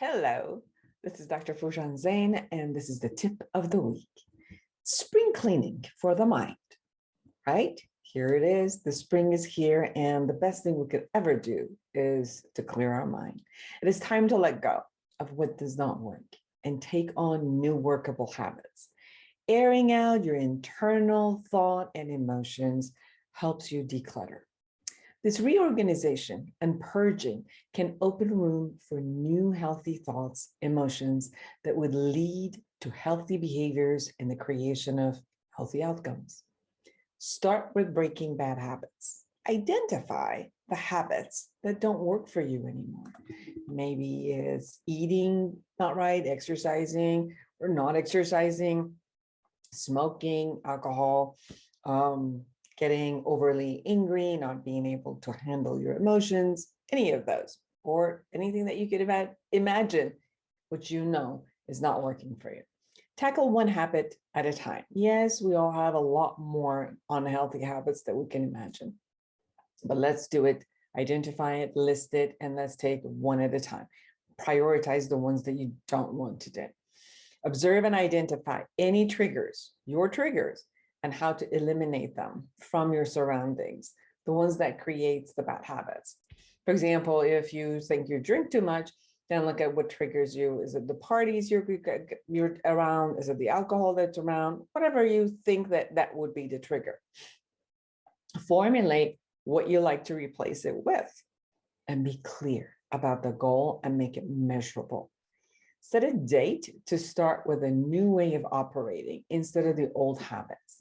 Hello, this is Dr. Foojan Zeine, and this is the tip of the week. Spring cleaning for the mind, right? Here it is. The spring is here, and the best thing we could ever do is to clear our mind. It is time to let go of what does not work and take on new workable habits. Airing out your internal thought and emotions helps you declutter. This reorganization and purging can open room for new healthy thoughts, emotions that would lead to healthy behaviors and the creation of healthy outcomes. Start with breaking bad habits. Identify the habits that don't work for you anymore. Maybe it's eating not right, exercising or not exercising, smoking, alcohol, getting overly angry, not being able to handle your emotions, any of those, or anything that you could imagine, which you know is not working for you. Tackle one habit at a time. Yes, we all have a lot more unhealthy habits that we can imagine, but let's do it, identify it, list it, and let's take one at a time. Prioritize the ones that you don't want to do. Observe and identify any triggers, your triggers, and how to eliminate them from your surroundings, the ones that creates the bad habits. For example, if you think you drink too much, then look at what triggers you. Is it the parties you're around? Is it the alcohol that's around? Whatever you think that would be the trigger. Formulate what you like to replace it with and be clear about the goal and make it measurable. Set a date to start with a new way of operating instead of the old habits.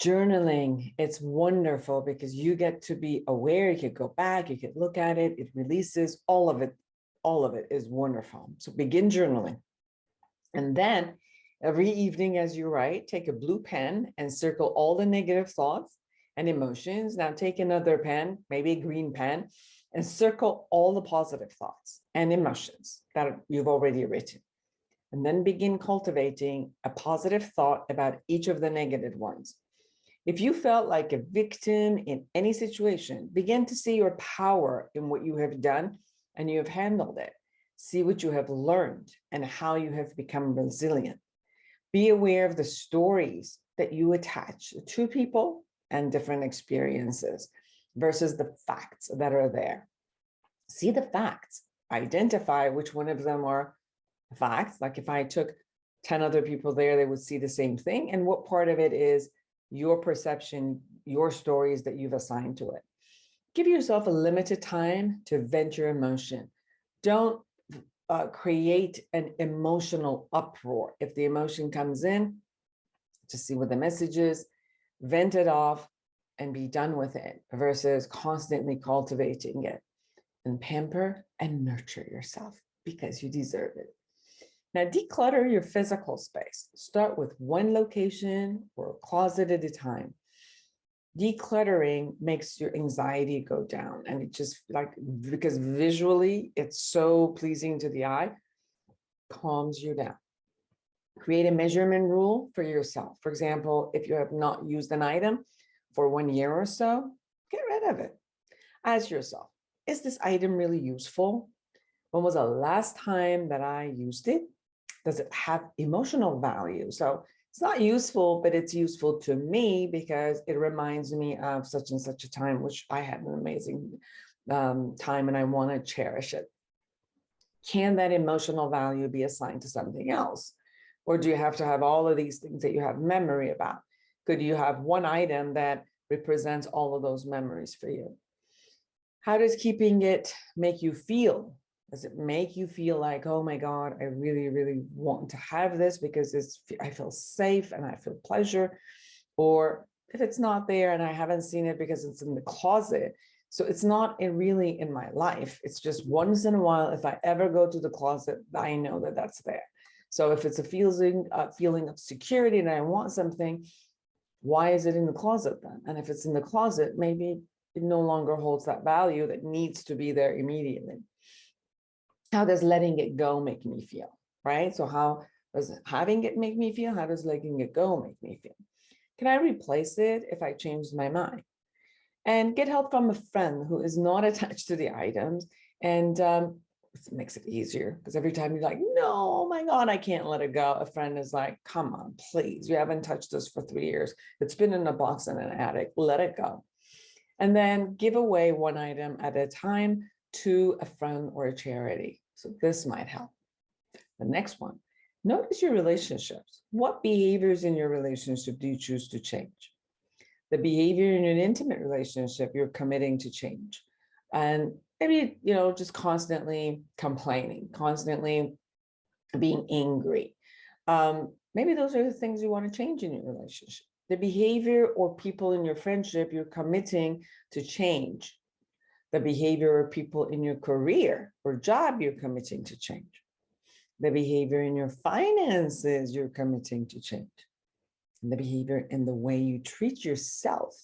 Journaling, it's wonderful because you get to be aware, you could go back, you could look at it, it releases all of it is wonderful. So begin journaling. And then every evening as you write, take a blue pen and circle all the negative thoughts and emotions. Now take another pen, maybe a green pen, and circle all the positive thoughts and emotions that you've already written. And then begin cultivating a positive thought about each of the negative ones. If you felt like a victim in any situation, begin to see your power in what you have done and you have handled it. See what you have learned and how you have become resilient. Be aware of the stories that you attach to people and different experiences versus the facts that are there. See the facts, identify which one of them are facts. Like if I took 10 other people there, they would see the same thing. And what part of it is your perception, your stories that you've assigned to it. Give yourself a limited time to vent your emotion. Don't create an emotional uproar. If the emotion comes in, just see what the message is, vent it off and be done with it versus constantly cultivating it. And pamper and nurture yourself because you deserve it. Now, declutter your physical space. Start with one location or a closet at a time. Decluttering makes your anxiety go down, and it just because visually it's so pleasing to the eye, calms you down. Create a measurement rule for yourself. For example, if you have not used an item for 1 year or so, get rid of it. Ask yourself, is this item really useful? When was the last time that I used it? Does it have emotional value? So it's not useful, but it's useful to me because it reminds me of such and such a time, which I had an amazing time and I want to cherish it. Can that emotional value be assigned to something else? Or do you have to have all of these things that you have memory about? Could you have one item that represents all of those memories for you? How does keeping it make you feel? Does it make you feel like, oh my God, I really, really want to have this because I feel safe and I feel pleasure? Or if it's not there and I haven't seen it because it's in the closet, so it's not really in my life. It's just once in a while, if I ever go to the closet, I know that that's there. So if it's a feeling of security and I want something, why is it in the closet then? And if it's in the closet, maybe it no longer holds that value that needs to be there immediately. How does letting it go make me feel, right? So how does having it make me feel? How does letting it go make me feel? Can I replace it if I change my mind? And get help from a friend who is not attached to the items and It makes it easier because every time you're like, no, oh my God, I can't let it go. A friend is like, come on, please. You haven't touched this for 3 years. It's been in a box in an attic. Let it go. And then give away one item at a time to a friend or a charity. So this might help. The next one, notice your relationships. What behaviors in your relationship do you choose to change? The behavior in an intimate relationship you're committing to change. And maybe, just constantly complaining, constantly being angry. Maybe those are the things you want to change in your relationship. The behavior or people in your friendship you're committing to change. The behavior or people in your career or job you're committing to change. The behavior in your finances you're committing to change. And the behavior in the way you treat yourself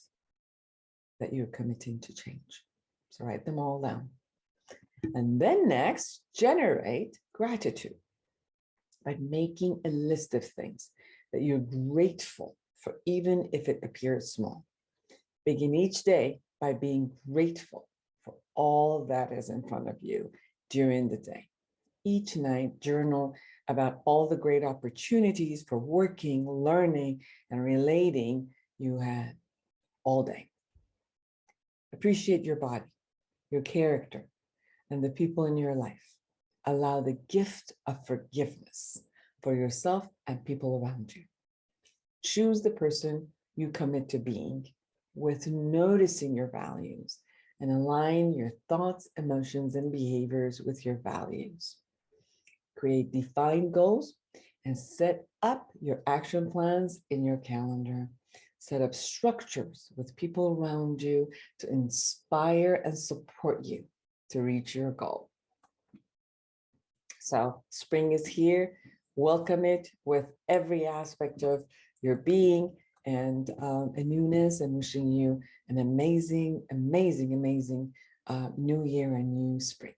that you're committing to change. So write them all down. And then next, generate gratitude by making a list of things that you're grateful for, even if it appears small. Begin each day by being grateful for all that is in front of you during the day. Each night, journal about all the great opportunities for working, learning, and relating you had all day. Appreciate your body, your character, and the people in your life. Allow the gift of forgiveness for yourself and people around you. Choose the person you commit to being with noticing your values and align your thoughts, emotions, and behaviors with your values. Create defined goals and set up your action plans in your calendar. Set up structures with people around you to inspire and support you to reach your goal. So spring is here. Welcome it with every aspect of your being and a newness, and wishing you an amazing, amazing, amazing new year and new spring.